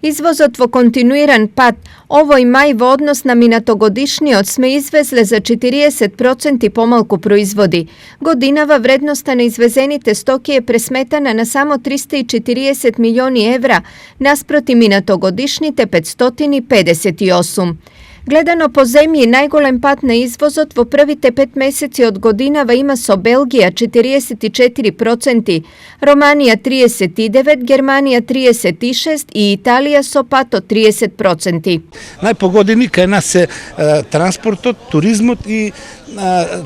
Izvozotvo kontinuiran pad, ovoj maj во odnos na minatогодишниот сме извезле за 40% помалку производи. Годинава вредноста на извезените стоки е пресметана на само 340 милиони евра, наспроти минатогодишните 558. Гледано по земји, најголем пад на извозот во првите 5 месеци од годинава има со Белгија 44%, Романија 39%, Германија 36% и Италија со пад од 30%. Најпогодени кај нас се транспортот, туризмот и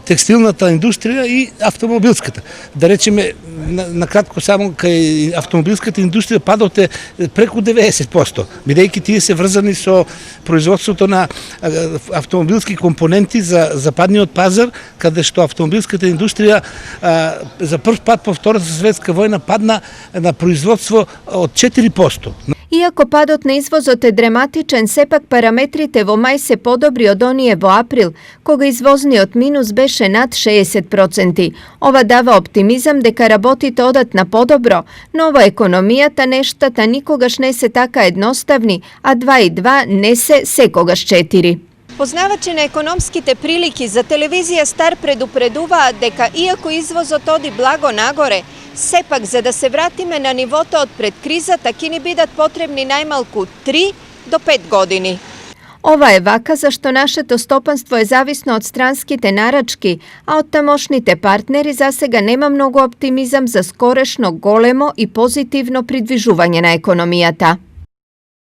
текстилната индустрија и автомобилската. Да речеме, накратко само кај автомобилската индустрија падот е преку 90%, бидејќи тие се врзани со производството на автомобилски компоненти за западниот пазар, каде што автомобилската индустрија за прв пат по Втората светска војна падна на производство од 4%. Иако падот на извозот е драматичен, сепак параметрите во мај се подобри од оние во април, кога извозниот минус беше над 60%. Ова дава оптимизам дека работите одат на подобро, но во економијата нештата никогаш не се така едноставни, а 2 и 2 не се секогаш 4. Познавачи на економските прилики за телевизија Стар предупредуваат дека иако извозот оди благо нагоре, сепак за да се вратиме на нивото од пред кризата ќе ни бидат потребни најмалку 3 до 5 години. Ова е вака зашто нашето стопанство е зависно од странските нарачки, а од тамошните партнери засега нема многу оптимизам за скорешно големо и позитивно придвижување на економијата.